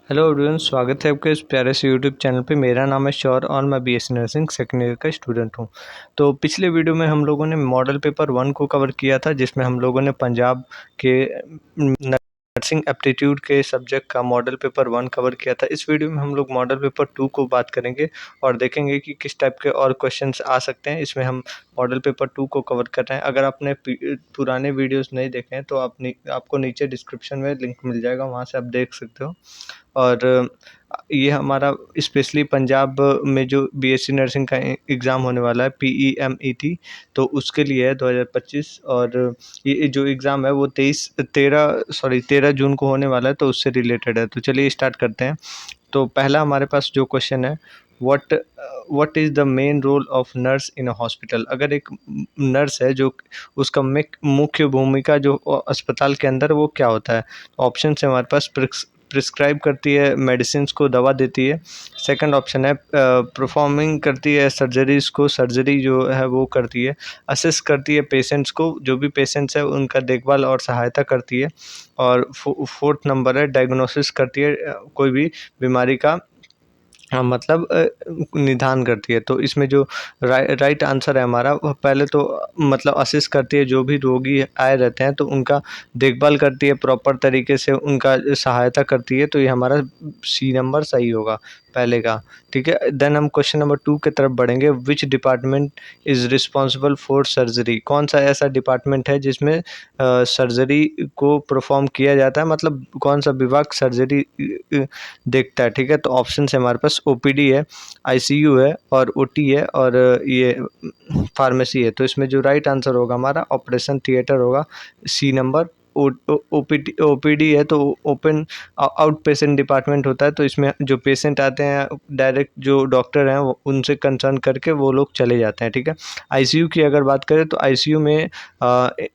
Hello everyone, स्वागत है आपके इस प्यारे से यूट्यूब चैनल पे। मेरा नाम है शौर और मैं बीएससी नर्सिंग सेकेंड ईयर का स्टूडेंट हूँ। तो पिछले वीडियो में हम लोगों ने मॉडल पेपर 1 को कवर किया था, जिसमें हम लोगों ने पंजाब के नर्सिंग एप्टीट्यूड के सब्जेक्ट का मॉडल पेपर 1 कवर किया था। इस वीडियो में हम लोग मॉडल पेपर 2 को बात करेंगे और देखेंगे कि किस टाइप के और क्वेश्चंस आ सकते हैं। इसमें हम मॉडल पेपर 2 को कवर कर रहे हैं। अगर आपने पुराने वीडियोस नहीं देखे हैं तो आपको नीचे डिस्क्रिप्शन में लिंक मिल जाएगा, वहाँ से आप देख सकते हो। और ये हमारा स्पेशली पंजाब में जो बीएससी नर्सिंग का एग्ज़ाम होने वाला है PEMET, तो उसके लिए है 2025। और ये जो एग्ज़ाम है वो 13 जून को होने वाला है, तो उससे रिलेटेड है। तो चलिए स्टार्ट करते हैं। तो पहला हमारे पास जो क्वेश्चन है, what is the main role of nurse in a hospital. अगर एक नर्स है, जो उसका मुख्य भूमिका जो अस्पताल के अंदर वो क्या होता है। ऑप्शन है हमारे पास, प्रिस्क्राइब करती है मेडिसिन्स को, दवा देती है। सेकंड ऑप्शन है परफॉर्मिंग करती है सर्जरीज़ को, सर्जरी जो है वो करती है। असिस्ट करती है पेशेंट्स को, जो भी पेशेंट्स है उनका देखभाल और सहायता करती है। और फोर्थ नंबर है डायग्नोसिस करती है, कोई भी बीमारी का मतलब निदान करती है। तो इसमें जो राइट आंसर है हमारा, वो पहले तो मतलब असिस्ट करती है, जो भी रोगी आए रहते हैं तो उनका देखभाल करती है, प्रॉपर तरीके से उनका सहायता करती है। तो ये हमारा सी नंबर सही होगा पहले का। ठीक है, देन हम क्वेश्चन नंबर 2 की तरफ बढ़ेंगे। Which department is responsible for surgery. कौन सा ऐसा डिपार्टमेंट है जिसमें सर्जरी को परफॉर्म किया जाता है, मतलब कौन सा विभाग सर्जरी देखता है। ठीक है, तो ऑप्शन है हमारे पास ओपीडी है, आईसीयू है और ओटी है और ये फार्मेसी है। तो इसमें जो राइट आंसर होगा हमारा ऑपरेशन थिएटर होगा, सी नंबर। ओपीडी है तो ओपन आउट पेशेंट डिपार्टमेंट होता है। तो इसमें जो पेशेंट आते हैं, डायरेक्ट जो डॉक्टर हैं वो उनसे कंसर्न करके वो लोग चले जाते हैं। ठीक है, आईसीयू की अगर बात करें तो आईसीयू में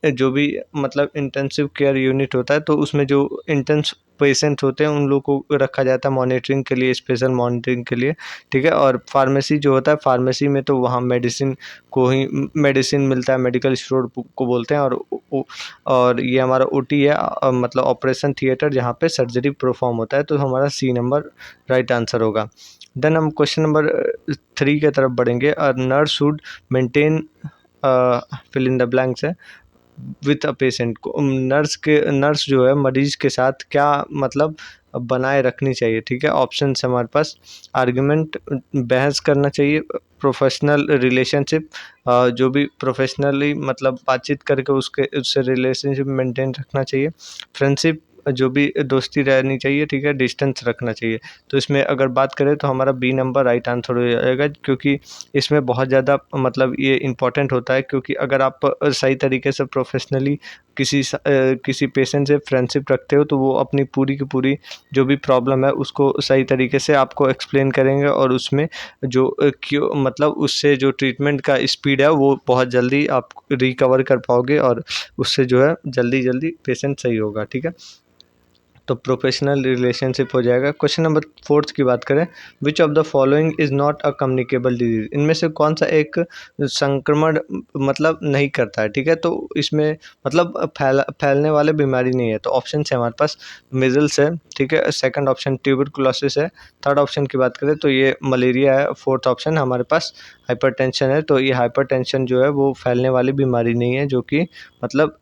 जो भी मतलब इंटेंसिव केयर यूनिट होता है, तो उसमें जो इंटेंस पेशेंट्स होते हैं उन लोगों को रखा जाता है मॉनिटरिंग के लिए, स्पेशल मॉनिटरिंग के लिए। ठीक है, और फार्मेसी जो होता है, फार्मेसी में तो वहाँ मेडिसिन मिलता है, मेडिकल स्टोर को बोलते हैं। और ये हमारा ओटी है, मतलब ऑपरेशन थिएटर, जहाँ पे सर्जरी परफॉर्म होता है। तो हमारा सी नंबर राइट आंसर होगा। देन हम क्वेश्चन नंबर 3 की तरफ बढ़ेंगे। Nurse should maintain fill in the blanks है विथ अ पेशेंट को। नर्स जो है मरीज के साथ क्या मतलब बनाए रखनी चाहिए। ठीक है, ऑप्शन है हमारे पास, आर्ग्यूमेंट बहस करना चाहिए, प्रोफेशनल रिलेशनशिप, जो भी प्रोफेशनली मतलब बातचीत करके उससे रिलेशनशिप मेंटेन रखना चाहिए, फ्रेंडशिप, जो भी दोस्ती रहनी चाहिए। ठीक है, डिस्टेंस रखना चाहिए। तो इसमें अगर बात करें तो हमारा बी नंबर राइट आंसर हो जाएगा, क्योंकि इसमें बहुत ज़्यादा मतलब ये इम्पोर्टेंट होता है। क्योंकि अगर आप सही तरीके से प्रोफेशनली किसी पेशेंट से फ्रेंडशिप रखते हो, तो वो अपनी पूरी की पूरी जो भी प्रॉब्लम है उसको सही तरीके से आपको एक्सप्लेन करेंगे। और उसमें जो क्यों मतलब उससे जो ट्रीटमेंट का स्पीड है वो बहुत जल्दी आप रिकवर कर पाओगे, और उससे जो है जल्दी जल्दी पेशेंट सही होगा। ठीक है, तो प्रोफेशनल रिलेशनशिप हो जाएगा। क्वेश्चन नंबर 4 की बात करें, which of the following is not a communicable disease. इनमें से कौन सा एक संक्रमण मतलब नहीं करता है। ठीक है, तो इसमें मतलब फैलने वाले बीमारी नहीं है। तो ऑप्शन है हमारे पास, मिजल्स है। ठीक है, सेकंड ऑप्शन ट्यूबरकुलोसिस है। थर्ड ऑप्शन की बात करें तो ये मलेरिया है। फोर्थ ऑप्शन हमारे पास हाइपरटेंशन है। तो ये हाइपरटेंशन जो है वो फैलने वाली बीमारी नहीं है, जो कि मतलब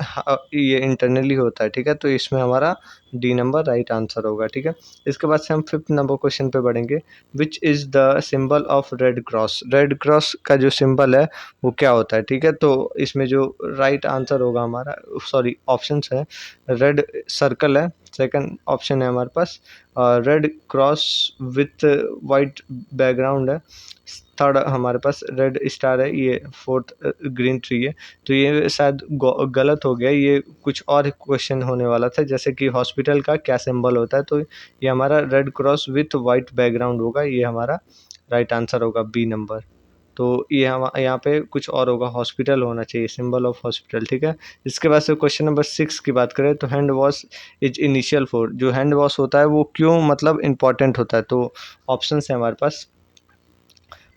हाँ, ये इंटरनली होता है। ठीक है, तो इसमें हमारा डी नंबर राइट आंसर होगा। ठीक है, इसके बाद से हम 5th नंबर क्वेश्चन पे बढ़ेंगे। Which is the symbol of red cross. Red cross का जो सिंबल है वो क्या होता है। ठीक है, तो इसमें जो राइट आंसर होगा हमारा, सॉरी ऑप्शंस है, रेड सर्कल है। सेकंड ऑप्शन है हमारे पास red cross with white background है। थर्ड हमारे पास रेड स्टार है। ये फोर्थ ग्रीन ट्री है। तो ये शायद गलत हो गया, ये कुछ और क्वेश्चन होने वाला था, जैसे कि हॉस्पिटल का क्या सिंबल होता है। तो ये हमारा red cross with white background होगा, ये हमारा राइट आंसर होगा बी नंबर। तो ये हम यहाँ पे कुछ और होगा, हॉस्पिटल होना चाहिए, सिंबल ऑफ हॉस्पिटल। ठीक है, इसके बाद से क्वेश्चन नंबर 6 की बात करें तो hand wash is initial for. जो हैंड वॉश होता है वो क्यों मतलब इम्पॉर्टेंट होता है। तो ऑप्शन है हमारे पास,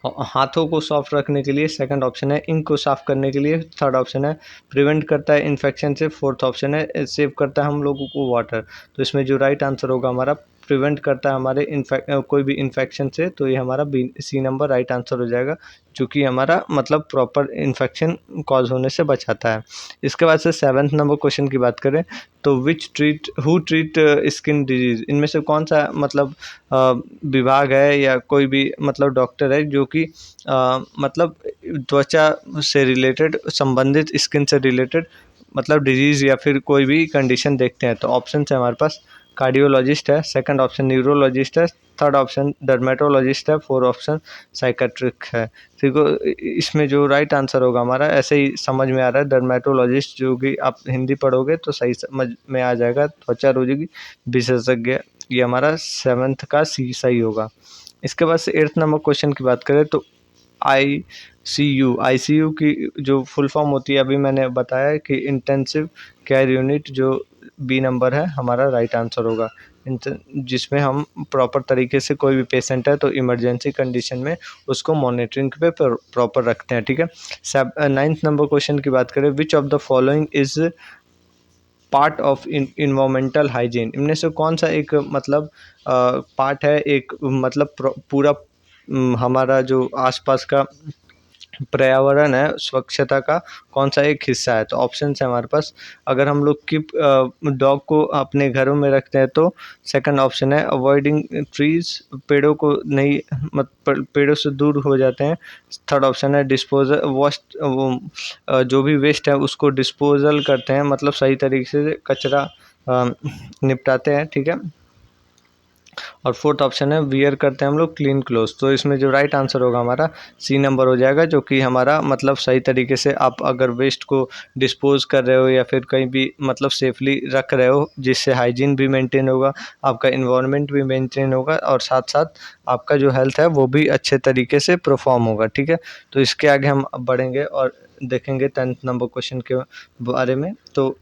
हाथों को सॉफ्ट रखने के लिए। सेकंड ऑप्शन है इंक को साफ करने के लिए। थर्ड ऑप्शन है प्रिवेंट करता है इन्फेक्शन से। फोर्थ ऑप्शन है सेव करता है हम लोगों को वाटर। तो इसमें जो राइट आंसर होगा हमारा प्रिवेंट करता है हमारे कोई भी इन्फेक्शन से, तो ये हमारा सी नंबर राइट आंसर हो जाएगा, जो कि हमारा मतलब प्रॉपर इन्फेक्शन कॉज होने से बचाता है। इसके बाद से 7th नंबर क्वेश्चन की बात करें तो हु ट्रीट स्किन डिजीज़, इनमें से कौन सा मतलब विभाग है या कोई भी मतलब डॉक्टर है जो कि मतलब त्वचा से रिलेटेड संबंधित स्किन से रिलेटेड मतलब डिजीज़ या फिर कोई भी कंडीशन देखते हैं। तो ऑप्शन है हमारे पास कार्डियोलॉजिस्ट है, सेकंड ऑप्शन न्यूरोलॉजिस्ट है, थर्ड ऑप्शन डर्मेटोलॉजिस्ट है, फोर्थ ऑप्शन साइकेट्रिक है। ठीक है, इसमें जो राइट आंसर होगा हमारा, ऐसे ही समझ में आ रहा है, डर्मेटोलॉजिस्ट, जो कि आप हिंदी पढ़ोगे तो सही समझ में आ जाएगा, त्वचा रोगी विशेषज्ञ, ये हमारा 7th का सी सही होगा। इसके बाद से 8th नंबर क्वेश्चन की बात करें तो आईसीयू की जो फुल फॉर्म होती है, अभी मैंने बताया कि इंटेंसिव केयर यूनिट, जो बी नंबर है हमारा राइट आंसर होगा, जिसमें हम प्रॉपर तरीके से कोई भी पेशेंट है तो इमरजेंसी कंडीशन में उसको मॉनिटरिंग पे प्रॉपर रखते हैं। ठीक है, 9th नंबर क्वेश्चन की बात करें, which of the following is part of environmental hygiene, इनमें से कौन सा एक मतलब पार्ट है, एक मतलब पूरा हमारा जो आसपास का पर्यावरण है, स्वच्छता का कौन सा एक हिस्सा है। तो ऑप्शन है हमारे पास, अगर हम लोग कीप डॉग को अपने घरों में रखते हैं तो सेकंड ऑप्शन है अवॉइडिंग ट्रीज, पेड़ों को नहीं पेड़ों से दूर हो जाते हैं। थर्ड ऑप्शन है डिस्पोजल जो भी वेस्ट है उसको डिस्पोजल करते हैं, मतलब सही तरीके से कचरा निपटाते हैं। ठीक है, और फोर्थ ऑप्शन है वियर करते हैं हम लोग क्लीन क्लोथ। तो इसमें जो राइट आंसर होगा हमारा सी नंबर हो जाएगा, जो कि हमारा मतलब सही तरीके से आप अगर वेस्ट को डिस्पोज कर रहे हो या फिर कहीं भी मतलब सेफली रख रहे हो, जिससे हाइजीन भी मेंटेन होगा, आपका इन्वायरमेंट भी मेंटेन होगा, और साथ साथ आपका जो हेल्थ है वो भी अच्छे तरीके से परफॉर्म होगा। ठीक है, तो इसके आगे हम अब बढ़ेंगे और देखेंगे 10th नंबर क्वेश्चन के बारे में। तो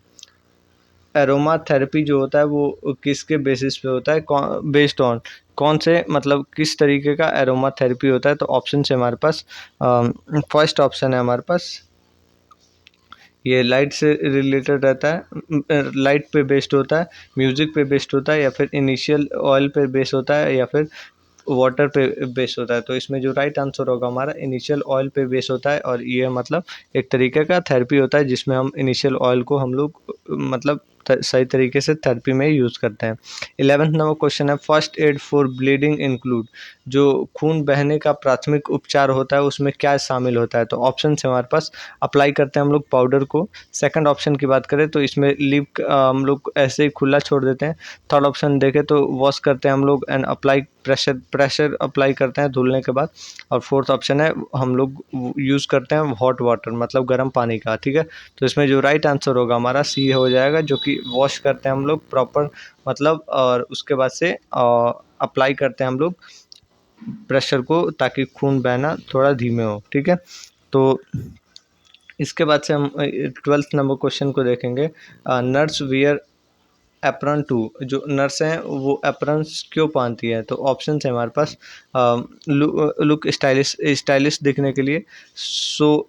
एरोमा थेरेपी जो होता है वो किसके बेसिस पे होता है, बेस्ड ऑन कौन से मतलब किस तरीके का एरोमा थेरेपी होता है। तो ऑप्शन है हमारे पास, फर्स्ट ऑप्शन है हमारे पास, ये लाइट से रिलेटेड रहता है, लाइट पे बेस्ड होता है, म्यूजिक पे बेस्ड होता है, या फिर इनिशियल ऑयल पे बेस्ड होता है, या फिर वाटर पे बेस होता है। तो इसमें जो राइट आंसर होगा हमारा इनिशियल ऑयल पे बेस होता है, और ये मतलब एक तरीके का थेरेपी होता है जिसमें हम इनिशियल ऑयल को हम लोग मतलब सही तरीके से थेरेपी में यूज़ करते हैं। 11th नंबर क्वेश्चन है, first aid for bleeding include, जो खून बहने का प्राथमिक उपचार होता है उसमें क्या शामिल होता है। तो ऑप्शन है हमारे पास, अप्लाई करते हैं हम लोग पाउडर को, सेकंड ऑप्शन की बात करें तो इसमें लिप हम लोग ऐसे ही खुला छोड़ देते हैं, थर्ड ऑप्शन देखें तो वॉश करते हैं हम लोग एंड अप्लाई प्रेशर अप्लाई करते हैं धुलने के बाद, और फोर्थ ऑप्शन है हम लोग यूज़ करते हैं हॉट वाटर मतलब गर्म पानी का। ठीक है, तो इसमें जो राइट आंसर होगा हमारा सी हो जाएगा, जो कि वॉश करते हैं हम लोग प्रॉपर मतलब, और उसके बाद से अप्लाई करते हैं हम लोग प्रेशर को, ताकि खून बहना थोड़ा धीमे हो। ठीक है, तो इसके बाद से हम 12th नंबर क्वेश्चन को देखेंगे, नर्स वियर एप्रन टू, जो नर्स हैं वो एप्रन्स क्यों पहनती है। तो ऑप्शन है हमारे पास, लुक स्टाइलिश दिखने के लिए, सो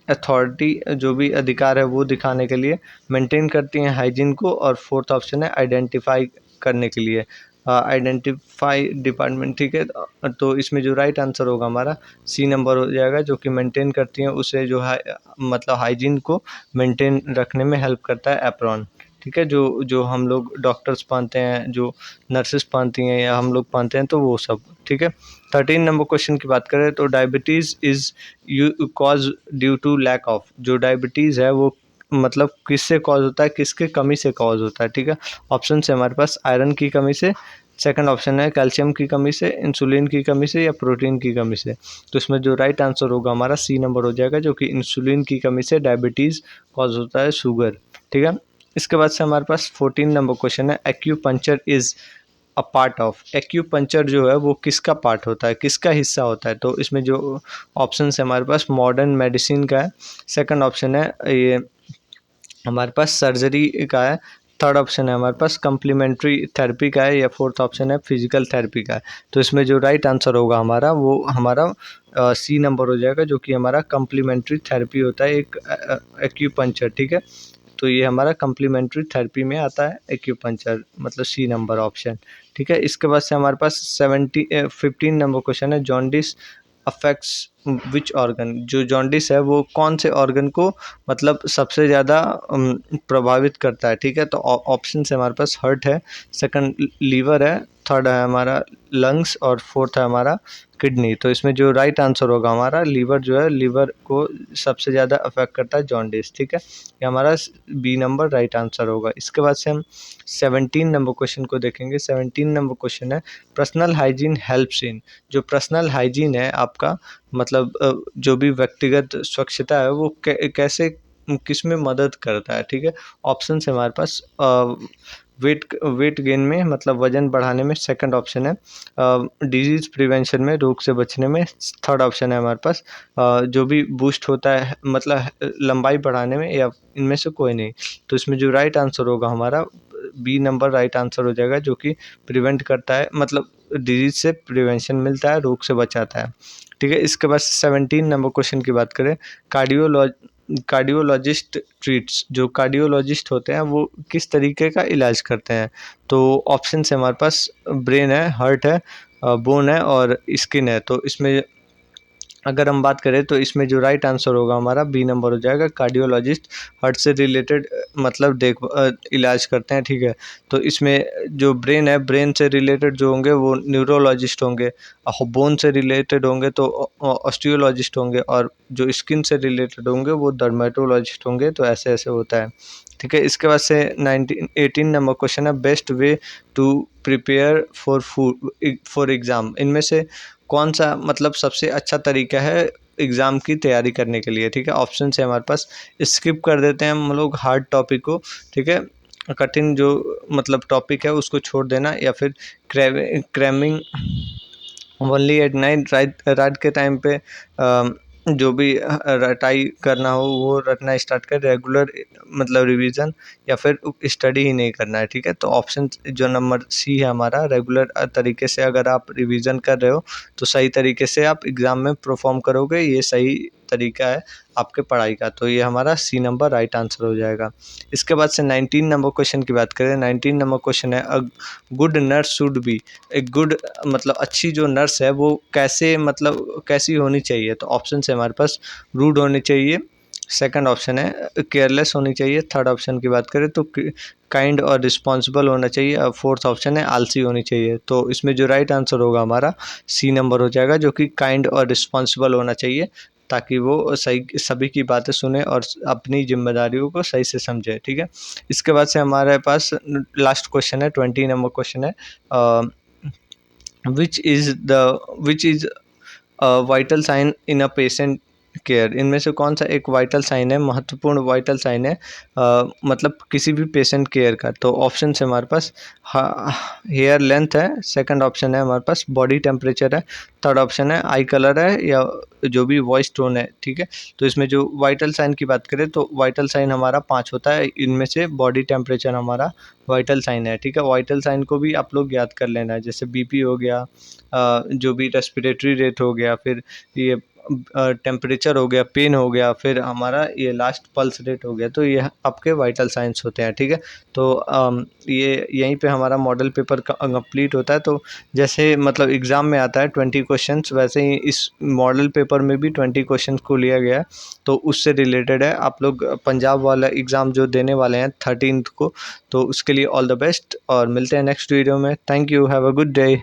अथॉरिटी जो भी अधिकार है वो दिखाने के लिए, मेंटेन करती हैं हाइजीन को, और फोर्थ ऑप्शन है आइडेंटिफाई करने के लिए, आइडेंटिफाई डिपार्टमेंट। ठीक है, तो इसमें जो राइट आंसर होगा हमारा सी नंबर हो जाएगा, जो कि मेंटेन करती हैं उसे जो है मतलब हाइजीन को मेंटेन रखने में हेल्प करता है एप्रॉन। ठीक है, जो जो हम लोग डॉक्टर्स पहनते हैं, जो नर्सेस पहनती हैं या हम लोग पहनते हैं, तो वो सब। ठीक है, 13 नंबर क्वेश्चन की बात करें तो diabetes is you cause due to lack of, जो डायबिटीज़ है वो मतलब किससे कॉज होता है, किसके कमी से कॉज होता है। ठीक है, ऑप्शन है हमारे पास, आयरन की कमी से, सेकंड ऑप्शन है कैल्शियम की कमी से, इंसुलिन की कमी से, या प्रोटीन की कमी से। तो इसमें जो राइट आंसर होगा हमारा सी नंबर हो जाएगा, जो कि इंसुलिन की कमी से डायबिटीज़ कॉज होता है, शुगर। ठीक है, इसके बाद से हमारे पास 14 नंबर क्वेश्चन है, acupuncture is a part of, acupuncture जो है वो किसका पार्ट होता है, किसका हिस्सा होता है। तो इसमें जो ऑप्शन है हमारे पास मॉडर्न मेडिसिन का है, सेकंड ऑप्शन है ये हमारे पास सर्जरी का है, थर्ड ऑप्शन है हमारे पास कम्प्लीमेंट्री थेरेपी का है, या फोर्थ ऑप्शन है फिजिकल थेरेपी का है। तो इसमें जो राइट आंसर होगा हमारा वो हमारा सी नंबर हो जाएगा, जो कि हमारा कम्प्लीमेंट्री थेरेपी होता है, एक एक्यूपंक्चर। ठीक है, तो ये हमारा कम्प्लीमेंट्री थेरेपी में आता है एक्यूपंक्चर, मतलब सी नंबर ऑप्शन। ठीक है, इसके बाद से हमारे पास 15 नंबर क्वेश्चन है, जॉन्डिस अफेक्ट्स विच ऑर्गन। जो जॉन्डिस है वो कौन से ऑर्गन को मतलब सबसे ज़्यादा प्रभावित करता है। ठीक है, तो ऑप्शन है हमारे पास हार्ट है, सेकंड लीवर है, थर्ड है हमारा लंग्स और फोर्थ है हमारा किडनी। तो इसमें जो राइट आंसर होगा हमारा लीवर, जो है लीवर को सबसे ज़्यादा अफेक्ट करता है जॉन्डिस। ठीक है, ये हमारा बी नंबर राइट आंसर होगा। इसके बाद से हम 17 नंबर क्वेश्चन को देखेंगे। 17 नंबर क्वेश्चन है, पर्सनल हाइजीन हेल्प्स इन। जो पर्सनल हाइजीन है आपका, मतलब जो भी व्यक्तिगत स्वच्छता है वो कैसे किस में मदद करता है। ठीक है, ऑप्शन है हमारे पास वेट गेन में, मतलब वजन बढ़ाने में, सेकंड ऑप्शन है डिजीज प्रिवेंशन में, रोग से बचने में, थर्ड ऑप्शन है हमारे पास जो भी बूस्ट होता है मतलब लंबाई बढ़ाने में, या इनमें से कोई नहीं। तो इसमें जो राइट आंसर होगा हमारा बी नंबर राइट आंसर हो जाएगा, जो कि प्रिवेंट करता है, मतलब डिजीज से प्रिवेंशन मिलता है, रोग से बचाता है। ठीक है, इसके बाद 17 नंबर क्वेश्चन की बात करें, कार्डियोलॉजिस्ट ट्रीट्स। जो कार्डियोलॉजिस्ट होते हैं वो किस तरीके का इलाज करते हैं। तो ऑप्शन है हमारे पास ब्रेन है, हार्ट है, बोन है और स्किन है। तो इसमें अगर हम बात करें तो इसमें जो राइट आंसर होगा हमारा बी नंबर हो जाएगा, कार्डियोलॉजिस्ट हार्ट से रिलेटेड मतलब इलाज करते हैं। ठीक है, तो इसमें जो ब्रेन है, ब्रेन से रिलेटेड जो होंगे वो न्यूरोलॉजिस्ट होंगे, बोन से रिलेटेड होंगे तो ऑस्टियोलॉजिस्ट होंगे, और जो स्किन से रिलेटेड होंगे वो डर्मेटोलॉजिस्ट होंगे। तो ऐसे ऐसे होता है। ठीक है, इसके बाद से 18 नंबर क्वेश्चन है, best way to prepare for exam. इनमें से कौन सा मतलब सबसे अच्छा तरीका है एग्ज़ाम की तैयारी करने के लिए। ठीक है, ऑप्शन है हमारे पास, स्किप कर देते हैं हम लोग हार्ड टॉपिक को। ठीक है, कठिन जो मतलब टॉपिक है उसको छोड़ देना, या फिर क्रैमिंग ओनली एट नाइट, रात के टाइम पे जो भी रटाई करना हो वो रटना स्टार्ट कर, रेगुलर मतलब रिवीजन, या फिर स्टडी ही नहीं करना है। ठीक है, तो ऑप्शन जो नंबर सी है हमारा, रेगुलर तरीके से अगर आप रिवीजन कर रहे हो तो सही तरीके से आप एग्ज़ाम में परफॉर्म करोगे, ये सही तरीका है आपके पढ़ाई का। तो ये हमारा सी नंबर राइट आंसर हो जाएगा। इसके बाद से 19 नंबर क्वेश्चन की बात करें। 19 नंबर क्वेश्चन है, a good nurse should be. एक गुड मतलब अच्छी जो नर्स है वो कैसे मतलब कैसी होनी चाहिए। तो ऑप्शन है हमारे पास, रूड होनी चाहिए, सेकंड ऑप्शन है केयरलेस होनी चाहिए, थर्ड ऑप्शन की बात करें तो काइंड और रिस्पॉन्सिबल होना चाहिए, और फोर्थ ऑप्शन है आलसी होनी चाहिए। तो इसमें जो राइट आंसर होगा हमारा सी नंबर हो जाएगा, जो कि काइंड और रिस्पॉन्सिबल होना चाहिए, ताकि वो सही सभी की बातें सुने और अपनी जिम्मेदारियों को सही से समझे। ठीक है, इसके बाद से हमारे पास लास्ट क्वेश्चन है, 20 नंबर क्वेश्चन है, which is a vital sign in a patient care. इनमें से कौन सा एक वाइटल साइन है, महत्वपूर्ण वाइटल साइन है मतलब किसी भी पेशेंट केयर का। तो ऑप्शन है हमारे पास हेयर लेंथ है, सेकंड ऑप्शन है हमारे पास बॉडी टेम्परेचर है, थर्ड ऑप्शन है आई कलर है, या जो भी वॉइस टोन है। ठीक है, तो इसमें जो वाइटल साइन की बात करें तो वाइटल साइन हमारा 5 होता है, इनमें से बॉडी टेम्परेचर हमारा वाइटल साइन है। ठीक है, वाइटल साइन को भी आप लोग याद कर लेना है, जैसे बीपी हो गया, जो भी रेस्पिरेटरी रेट हो गया, फिर ये टेम्परेचर हो गया, पेन हो गया, फिर हमारा ये लास्ट पल्स रेट हो गया। तो ये आपके वाइटल साइंस होते हैं। ठीक है, तो ये यहीं पे हमारा मॉडल पेपर कंप्लीट होता है। तो जैसे मतलब एग्ज़ाम में आता है 20 क्वेश्चंस, वैसे ही इस मॉडल पेपर में भी 20 क्वेश्चंस को लिया गया है। तो उससे रिलेटेड है, आप लोग पंजाब वाला एग्ज़ाम जो देने वाले हैं 13th को, तो उसके लिए ऑल द बेस्ट, और मिलते हैं नेक्स्ट वीडियो में। Thank you, have a good day.